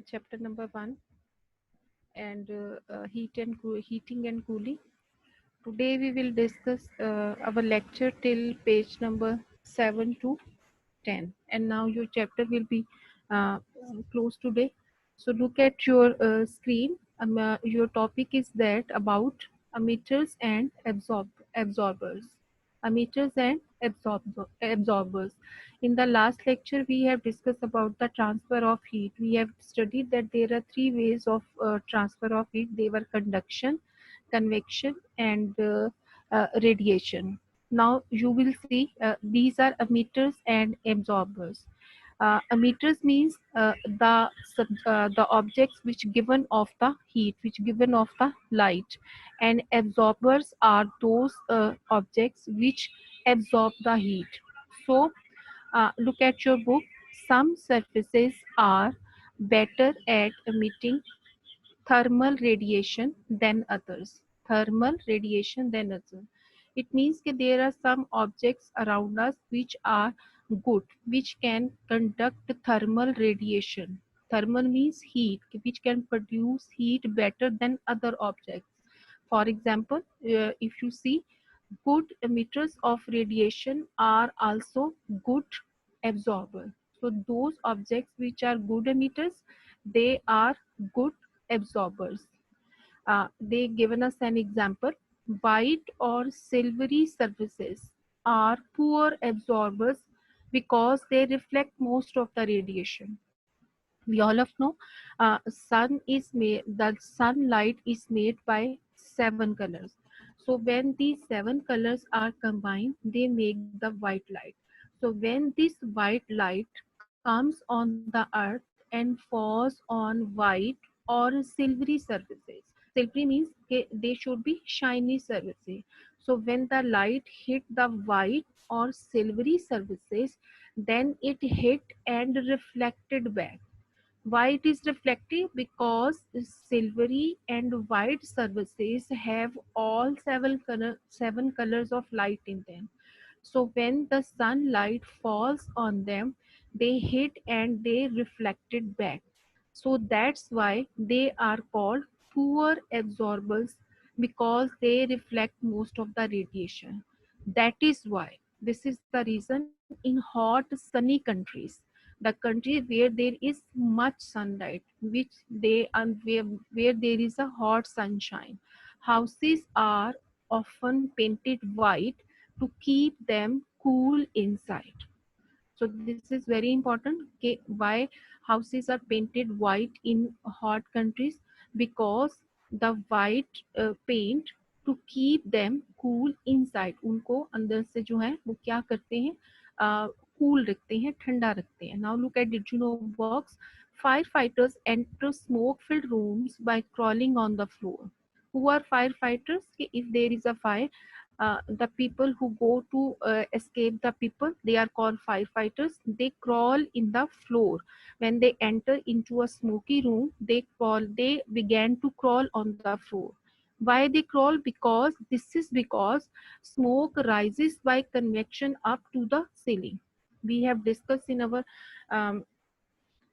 chapter number 1 and heating and cooling. Today we will discuss our lecture till page number 7 to 10, and now your chapter will be closed today. So look at your screen. Your topic is that about emitters and absorbers. Emitters and absorbers. In the last lecture, we have discussed about the transfer of heat. We have studied that there are three ways of transfer of heat. They were conduction, convection, and radiation. Now you will see these are emitters and absorbers. Emitters means the objects which given off the heat, which given off the light, and absorbers are those objects which absorb the heat. So look at your book. Some surfaces are better at emitting thermal radiation than others. Thermal radiation than others. It means that there are some objects around us which are good, which can conduct thermal radiation. Thermal means heat, which can produce heat better than other objects. For example, if you see, good emitters of radiation are also good absorbers. So those objects which are good emitters, they are good absorbers. They given us an example. White or silvery surfaces are poor absorbers because they reflect most of the radiation. We all of know the sunlight is made by 7 colors. So when these 7 colors are combined, they make the white light. So when this white light comes on the earth and falls on white or silvery surfaces, silvery means they should be shiny surfaces. So when the light hit the white or silvery surfaces, then it hit and reflected back. Why it is reflective? Because silvery and white surfaces have all seven colors of light in them. So when the sunlight falls on them, they hit and they reflected back. So that's why they are called poor absorbers, because they reflect most of the radiation. That is why, this is the reason, in hot sunny countries, the country where there is much sunlight, which they and where there is a hot sunshine, houses are often painted white to keep them cool inside. So this is very important. Okay, why houses are painted white in hot countries? Because the white paint to keep them cool inside, उनको अंदर से जो है वो क्या करते हैं, cool रखते हैं, ठंडा रखते हैं. Now look at, did you know box? Firefighters enter smoke-filled rooms by crawling on the floor. Who are firefighters? If there is a fire, the people who go to escape the people, they are called firefighters. They crawl in the floor. When they enter into a smoky room, they began to crawl on the floor. Why they crawl? Because smoke rises by convection up to the ceiling. We have discussed in our um,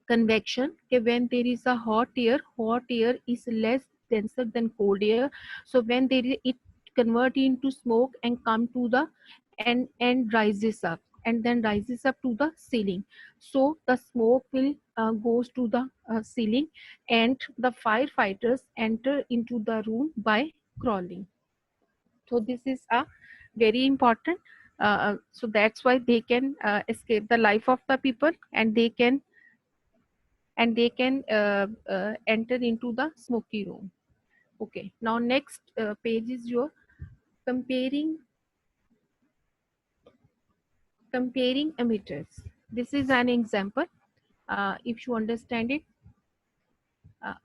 convection, okay, when there is a hot air is less denser than cold air. So when it convert into smoke and come to the and rises up, and then rises up to the ceiling. So the smoke will goes to the ceiling, and the firefighters enter into the room by crawling. So this is a very important, so that's why they can escape the life of the people, and they can enter into the smoky room. Okay, now next page is your comparing comparing emitters. This is an example. If you understand it,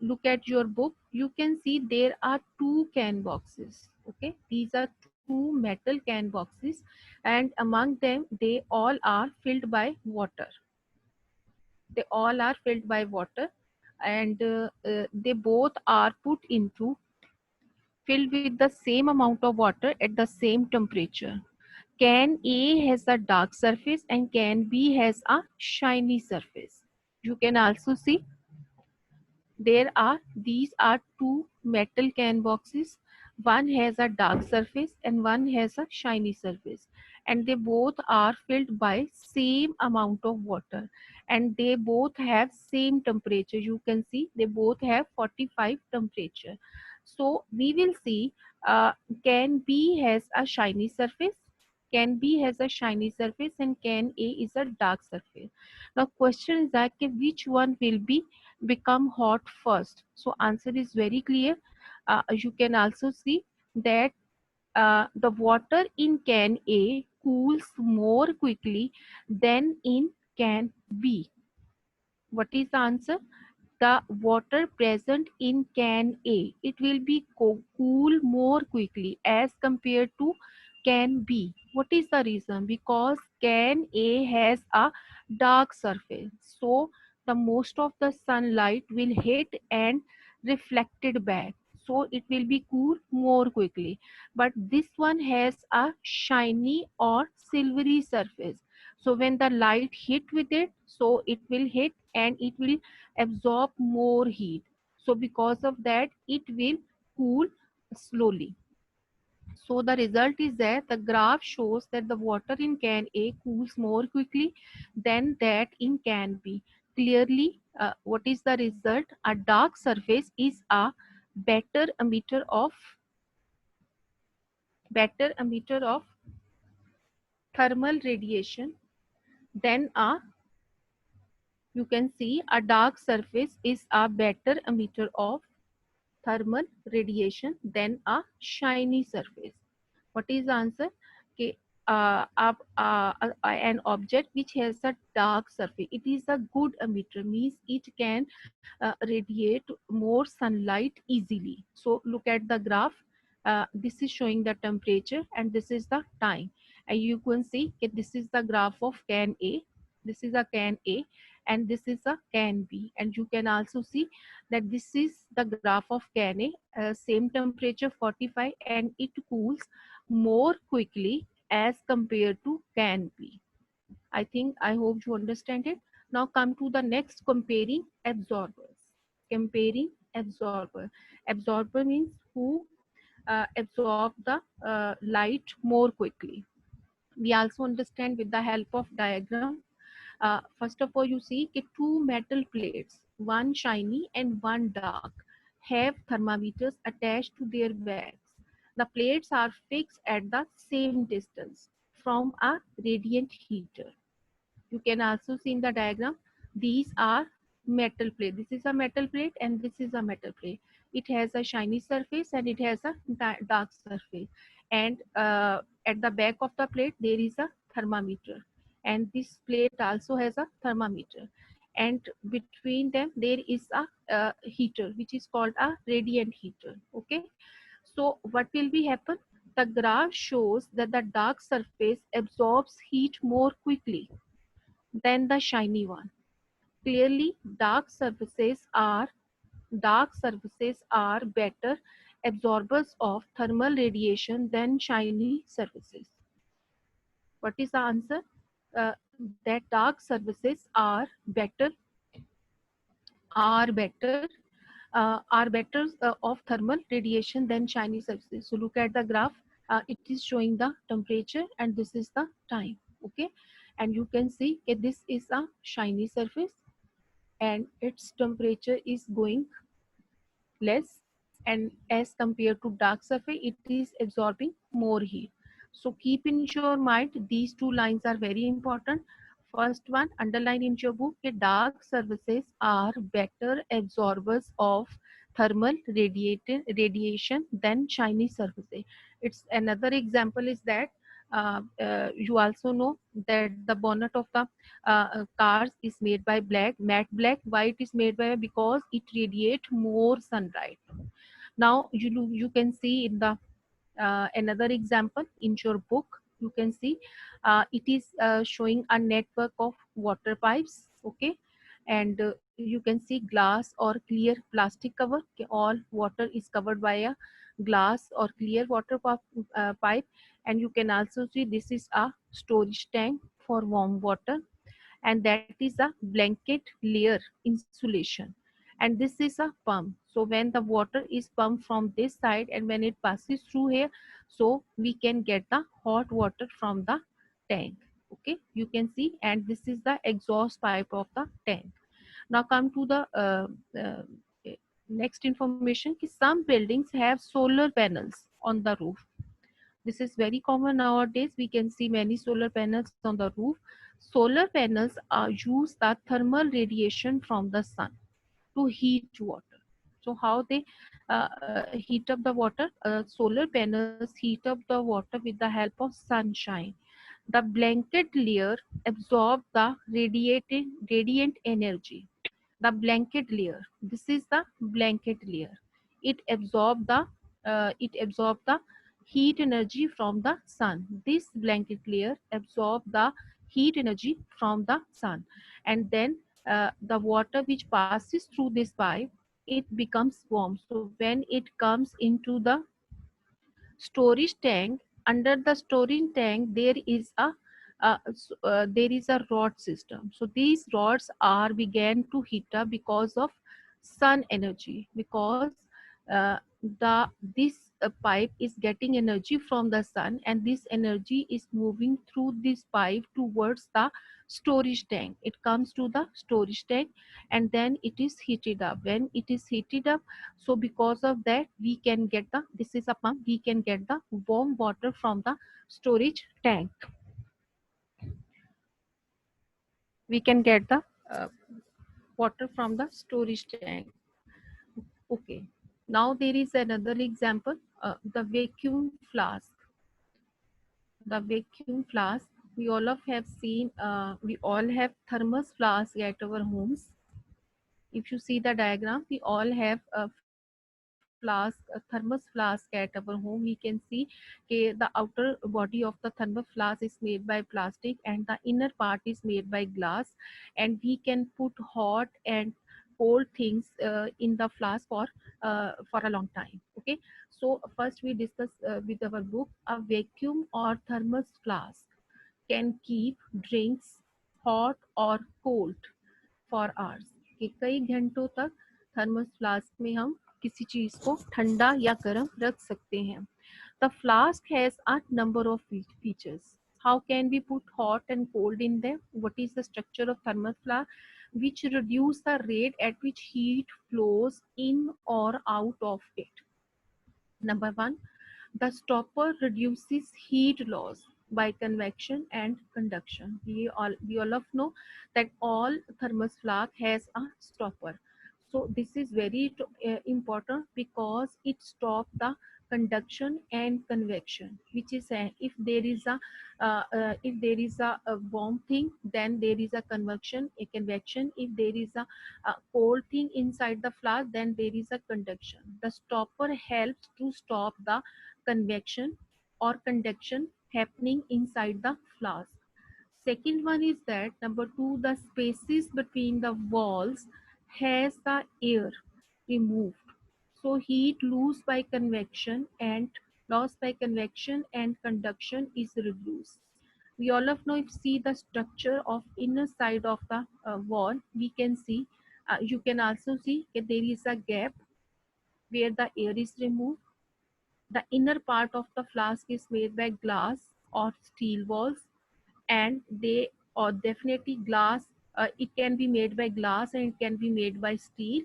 look at your book. You can see there are two can boxes. Okay, these are two metal can boxes, and among them they all are filled by water. They all are filled by water, and they both are put into filled with the same amount of water at the same temperature. Can A has a dark surface and can B has a shiny surface. You can also see these are two metal can boxes. One has a dark surface and one has a shiny surface, and they both are filled by same amount of water, and they both have same temperature. You can see they both have 45 temperature. So we will see, uh, can B has a shiny surface, can B has a shiny surface, and can A is a dark surface. Now question is that which one will be become hot first? So answer is very clear. You can also see that the water in can A cools more quickly than in can B. What is the answer? The water present in can A, it will be cool more quickly as compared to can B. What is the reason? Because can A has a dark surface, so the most of the sunlight will hit and reflected back, so it will be cool more quickly. But this one has a shiny or silvery surface, so when the light hit with it, so it will hit and it will absorb more heat. So because of that, it will cool slowly. So the result is that the graph shows that the water in can A cools more quickly than that in can B. Clearly, what is the result? A dark surface is a better emitter of thermal radiation than a, you can see, a dark surface is a better emitter of thermal radiation than a shiny surface. What is the answer? Okay, an object which has a dark surface, it is a good emitter, means it can radiate more sunlight easily. So look at the graph. This is showing the temperature and this is the time, and you can see that this is the graph of can A, this is a can A, and this is a can B, and you can also see that this is the graph of can A, same temperature 45, and it cools more quickly as compared to can B. I hope you understand it. Now come to the next, comparing absorbers. Comparing absorber. Absorber means who absorb the light more quickly. We also understand with the help of diagram. First of all, you see two metal plates, one shiny and one dark, have thermometers attached to their backs. The plates are fixed at the same distance from a radiant heater. You can also see in the diagram, these are metal plate. This is a metal plate and this is a metal plate. It has a shiny surface and it has a dark surface. And at the back of the plate, there is a thermometer. And this plate also has a thermometer. And between them, there is a heater, which is called a radiant heater. Okay. So what will be happen? The graph shows that the dark surface absorbs heat more quickly than the shiny one. Clearly, dark surfaces are better absorbers of thermal radiation than shiny surfaces. What is the answer? That dark surfaces are better of thermal radiation than shiny surfaces. So look at the graph. It is showing the temperature and this is the time. Okay, and you can see that this is a shiny surface and its temperature is going less, and as compared to dark surface it is absorbing more heat. So keep in your mind these two lines are very important. First one, underline in your book, dark surfaces are better absorbers of radiation than shiny surfaces. It's another example is that you also know that the bonnet of the cars is made by matte black. Why it is made by? Because it radiate more sunlight. Now you can see in the another example in your book. You can see it is showing a network of water pipes. Okay, and you can see glass or clear plastic cover. Okay, all water is covered by a glass or clear pipe, and you can also see this is a storage tank for warm water, and that is a blanket layer insulation. and this is a pump. So when the water is pumped from this side and when it passes through here, so we can get the hot water from the tank. Okay, you can see, and this is the exhaust pipe of the tank. Now come to the next information ki some buildings have solar panels on the roof. This is very common nowadays. We can see many solar panels on the roof. Solar panels use the thermal radiation from the sun to heat water. So how they heat up the water? Solar panels heat up the water with the help of sunshine. The blanket layer absorbs the radiant energy. The blanket layer, this is the blanket layer, it absorb the heat energy from the sun. This blanket layer absorb the heat energy from the sun, and then the water which passes through this pipe, it becomes warm. So when it comes into the storage tank, under the storage tank there is a rod system. So these rods are began to heat up because of sun energy, because uh, the this pipe is getting energy from the sun, and this energy is moving through this pipe towards the storage tank. It comes to the storage tank, and then it is heated up. When it is heated up, so because of that we can get the, this is a pump, we can get the warm water from the storage tank. We can get the uh, water from the storage tank. Okay, now there is another example, the vacuum flask. The vacuum flask, we all of have seen, we all have thermos flask at our homes. If you see the diagram, we all have a thermos flask at our home. We can see the outer body of the thermos flask is made by plastic and the inner part is made by glass, and we can put hot and cold things in the flask for a long time. Okay, so first we discuss with our book, a vacuum or thermos flask can keep drinks hot or cold for hours, कि कई घंटों तक thermos flask में हम किसी चीज को ठंडा या गर्म रख सकते हैं. The flask has a number of features. How can we put hot and cold in them? What is the structure of thermos flask? Which reduce the rate at which heat flows in or out of it. Number one, the stopper reduces heat loss by convection and conduction. We all of know that all thermos flask has a stopper. So this is very important because it stops the conduction and convection, which is if there is a warm thing, then there is a convection. If there is a cold thing inside the flask, then there is a conduction. The stopper helps to stop the convection or conduction happening inside the flask. Second one is that number two, the spaces between the walls has the air removed. So heat loss by convection and conduction is reduced. We all of know, if see the structure of inner side of the wall, we can see, you can also see that there is a gap where the air is removed. The inner part of the flask is made by glass or steel walls, and they or definitely glass. It can be made by glass and it can be made by steel,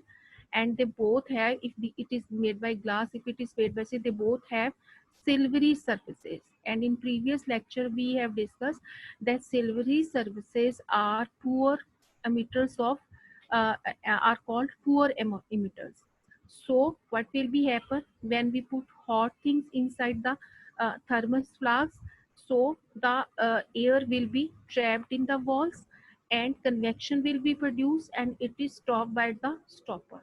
and they both have, if it is made by glass, if it is made by steel, they both have silvery surfaces. And in previous lecture we have discussed that silvery surfaces are poor emitters of are called poor emitters. So what will be happen when we put hot things inside the thermos flask? So the air will be trapped in the walls and convection will be produced, and it is stopped by the stopper.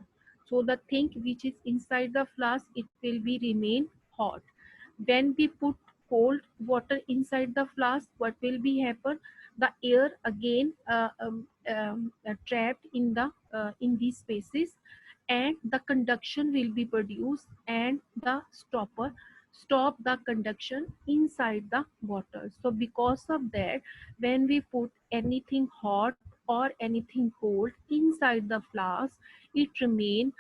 So the thing which is inside the flask, it will be remain hot. When we put cold water inside the flask, what will be happen? The air again trapped in these spaces, and the conduction will be produced, and the stopper stop the conduction inside the water. So because of that, when we put anything hot or anything cold inside the flask, it remain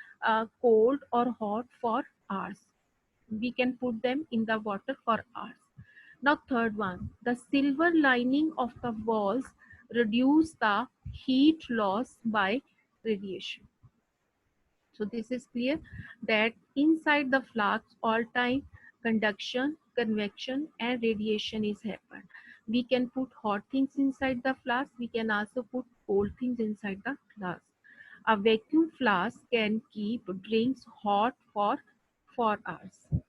cold or hot for hours. We can put them in the water for hours. Now third one, the silver lining of the walls reduce the heat loss by radiation. So this is clear that inside the flask all time conduction, convection and radiation is happened. We can put hot things inside the flask. We can also put cold things inside the flask. A vacuum flask can keep drinks hot for 4 hours.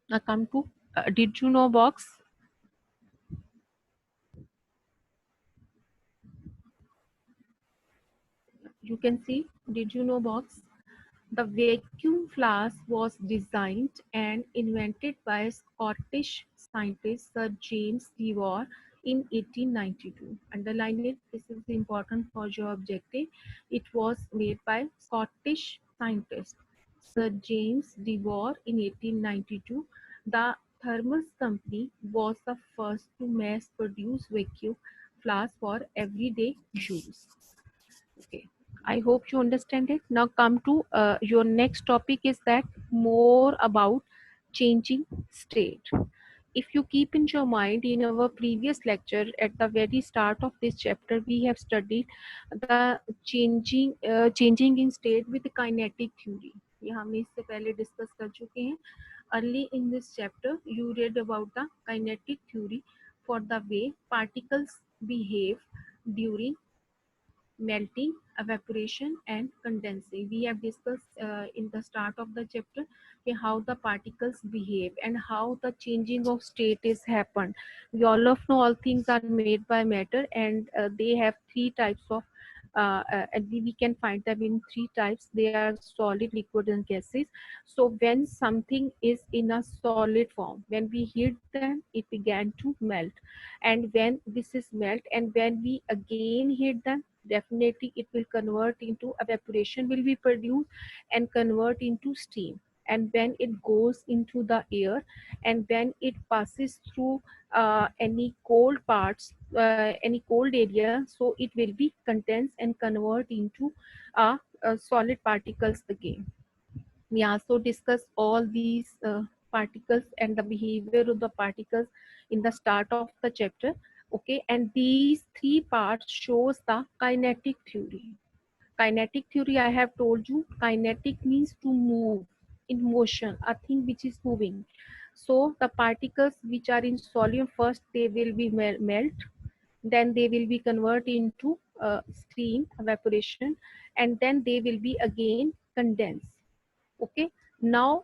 Now come to did you know box? You can see did you know box. The vacuum flask was designed and invented by Scottish scientist Sir James Dewar in 1892. Underline it, this is important for your objective. It was made by Scottish scientist Sir James Dewar in 1892. The Thermos Company was the first to mass produce vacuum flask for everyday use. Okay, I hope you understand it. Now come to your next topic is that more about changing state. If you keep in your mind, in our previous lecture at the very start of this chapter, we have studied the changing in state with kinetic theory. ये हमने इससे पहले discuss कर चुके हैं. Early in this chapter, you read about the kinetic theory for the way particles behave during melting, evaporation and condensing. We have discussed in the start of the chapter how the particles behave and how the changing of state is happened. We all of know all things are made by matter, and they have three types of and we can find them in three types. They are solid, liquid and gases. So when something is in a solid form, when we heat them, it began to melt, and when this is melt and when we again heat them, definitely it will convert into evaporation will be produced and convert into steam. And when it goes into the air and when it passes through any cold parts, any cold area, so it will be condensed and convert into solid particles again. We also discuss all these particles and the behavior of the particles in the start of the chapter. Okay, and these three parts shows the kinetic theory. Kinetic theory, I have told you, kinetic means to move, in motion, a thing which is moving. So the particles which are in solid, first they will be melt, then they will be converted into steam, evaporation, and then they will be again condensed. Okay, now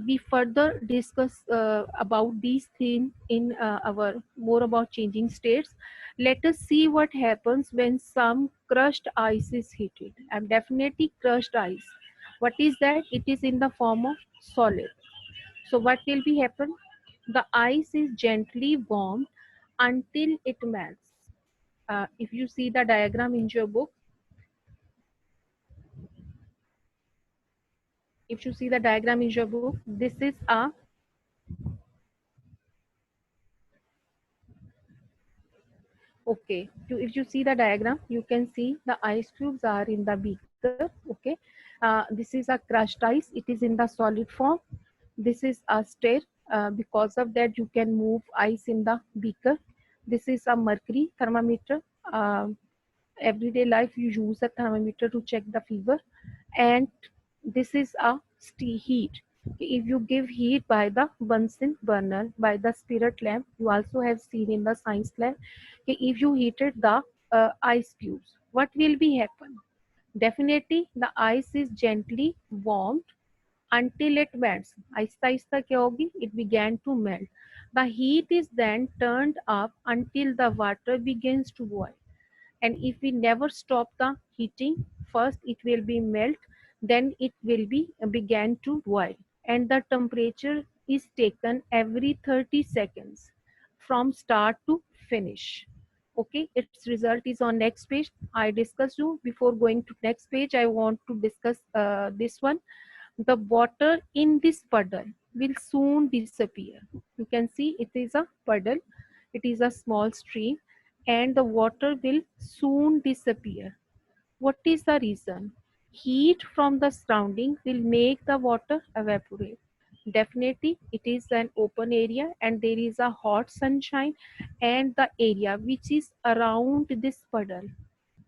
we further discuss about these things in our more about changing states. Let us see what happens when some crushed ice is heated. And definitely crushed ice, what is that? It is in the form of solid. So what will be happen? The ice is gently warmed until it melts. If you see the diagram in your book, if you see the diagram in your book, this is a okay. If you see the diagram, you can see the ice cubes are in the beaker. Okay, this is a crushed ice. It is in the solid form. This is a stir. Because of that, you can move ice in the beaker. This is a mercury thermometer. Everyday life, you use a thermometer to check the fever. And this is a heat. If you give heat by the Bunsen burner, by the spirit lamp, you also have seen in the science lab. If you heated the ice cubes, what will be happen? Definitely the ice is gently warmed until it melts. Aahista Aahista क्या होगी? It began to melt. The heat is then turned up until the water begins to boil. And if we never stop the heating, first it will be melt, then it will be began to boil, and the temperature is taken every 30 seconds from start to finish. Okay, its result is on next page. I discussed you. Before going to next page, I want to discuss this one. The water in this puddle will soon disappear. You can see it is a puddle, it is a small stream, and the water will soon disappear. What is the reason? Heat from the surrounding will make the water evaporate. Definitely, it is an open area and there is a hot sunshine, and the area which is around this puddle,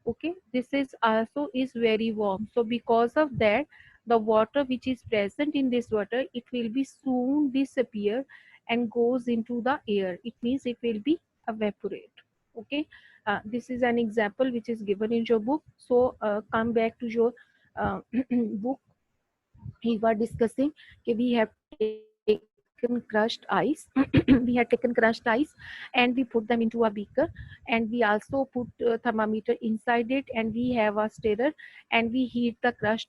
okay, this is also is very warm, so because of that the water which is present in this water, it will be soon disappear and goes into the air. It means it will be evaporate. Okay, this is an example which is given in your book. So come back to your book. We were discussing okay, we have taken crushed ice we had taken crushed ice and we put them into a beaker, and we also put thermometer inside it, and we have a stirrer, and we heat the crushed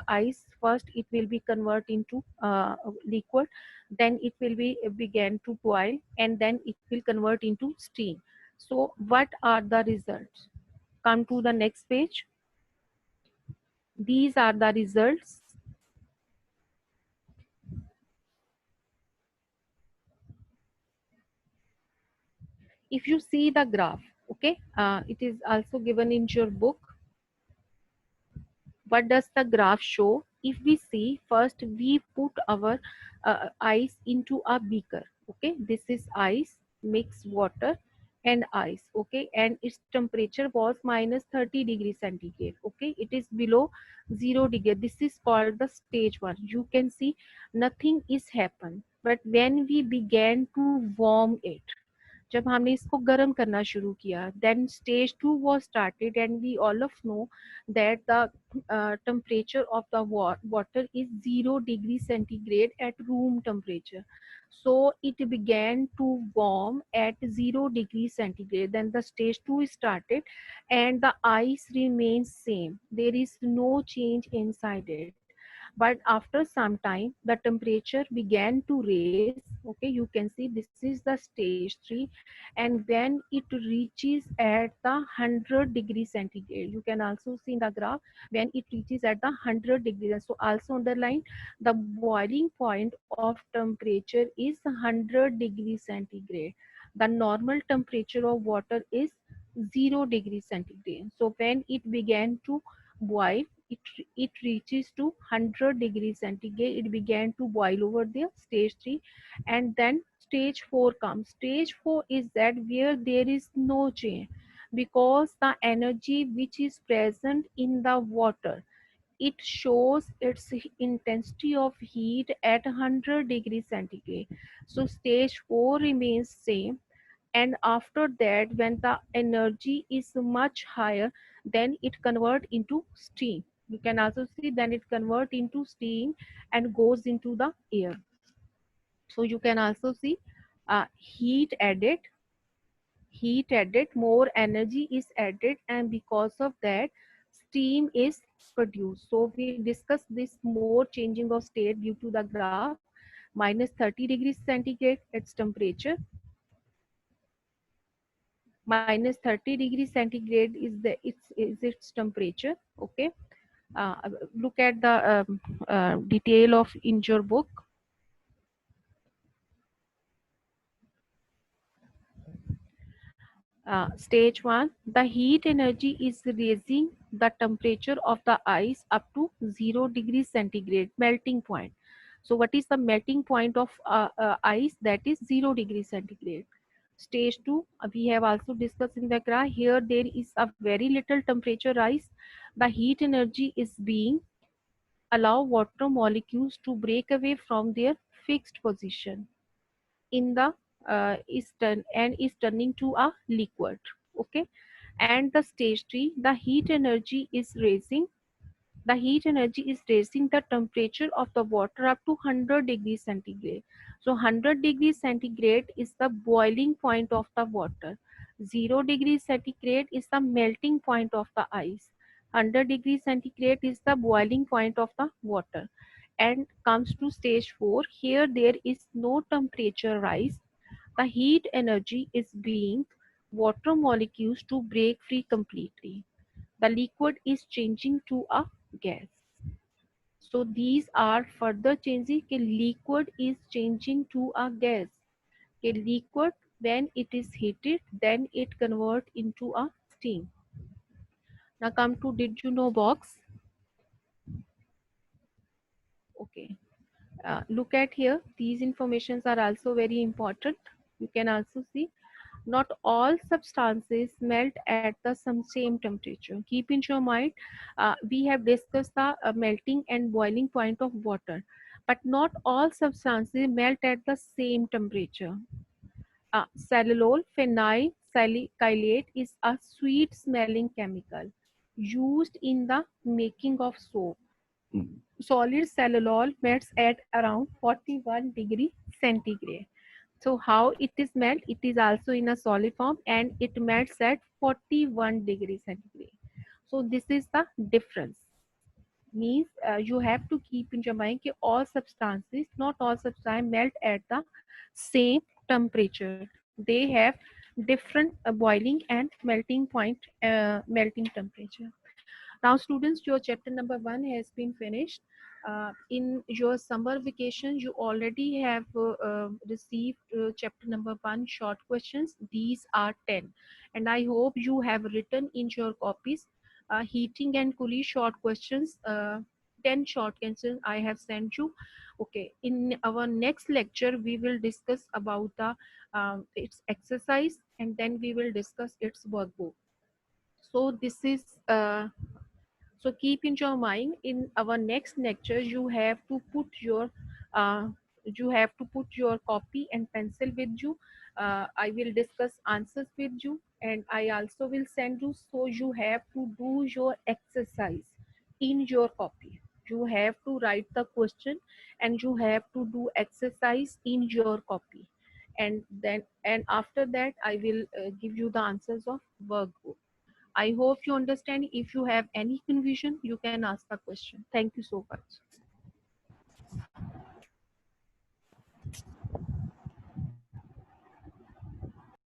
ice. First it will be convert into liquid, then it will be begin to boil, and then it will convert into steam. So what are the results? Come to the next page. These are the results. If you see the graph, okay, it is also given in your book. What does the graph show? If we see, first we put our ice into a beaker, okay, this is ice, mix water and ice, okay, and its temperature was minus 30 degrees centigrade, okay, it is below 0 degree. This is called the stage 1. You can see nothing is happen, but when we began to warm it, जब हमने इसको गर्म करना शुरू किया, then stage 2 was started, and we all of know that the temperature of the water is 0 degree centigrade at room temperature. So it began to warm at 0 degree centigrade. Then the stage 2 started, and the ice remains same. There is no change inside it. But after some time the temperature began to raise. Okay, you can see this is the stage 3, and when it reaches at the 100 degree centigrade, you can also see in the graph, when it reaches at the 100 degrees, so also underline the boiling point of temperature is 100 degree centigrade. The normal temperature of water is 0 degree centigrade. So when it began to boil, it it reaches to 100 degree centigrade, it began to boil over there, stage 3. And then stage 4 comes. Stage 4 is that where there is no change, because the energy which is present in the water, it shows its intensity of heat at 100 degree centigrade. So stage 4 remains same, and after that when the energy is much higher, then it convert into steam. You can also see then it convert into steam and goes into the air. So you can also see heat added, more energy is added, and because of that steam is produced. So we discuss this more changing of state due to the graph. Minus 30 degrees centigrade its temperature, minus 30 degrees centigrade is its temperature. Okay, look at the detail of in your book. Stage 1, the heat energy is raising the temperature of the ice up to 0 degrees centigrade, melting point. So what is the melting point of ice? That is 0 degrees centigrade. Stage 2, we have also discussed in the graph. Here there is a very little temperature rise. The heat energy is being allow water molecules to break away from their fixed position in the is turning to a liquid. Okay, and the stage 3, the heat energy is raising, the temperature of the water up to 100 degrees centigrade. So 100 degrees centigrade is the boiling point of the water. 0 degrees centigrade is the melting point of the ice. 100 degrees centigrade is the boiling point of the water. And comes to stage 4. Here there is no temperature rise. The heat energy is being water molecules to break free completely. The liquid is changing to a gas. So these are further changing कि liquid is changing to a gas. कि liquid When it is heated, then it convert into a steam. Now come to did you know box. Okay. Look at here, these informations are also very important. You can also see not all substances melt at the same temperature. Keep in your mind, we have discussed the melting and boiling point of water, but not all substances melt at the same temperature. Cellulose phenyl silicylate is a sweet smelling chemical used in the making of soap. Solid cellulose melts at around 41 degree centigrade. So how it is melt? It is also in a solid form and it melts at 41 degree centigrade. So this is the difference. Means you have to keep in your mind that all substances, not all substances melt at the same temperature. They have different boiling and melting point, melting temperature. Now, students, your chapter number 1 has been finished. In your summer vacation, you already have received chapter number 1 short questions. These are 10. And I hope you have written in your copies heating and cooling short questions. 10 short questions I have sent you. Okay, in our next lecture, we will discuss about the its exercise, and then we will discuss its workbook. So this is so keep in your mind in our next lecture uh, you have to put your copy and pencil with you. I will discuss answers with you and I also will send you, so you have to do your exercise in your copy. You have to write the question and you have to do exercise in your copy, and after that I will give you the answers of workbook. I hope you understand. If you have any confusion, you can ask the question. Thank you so much.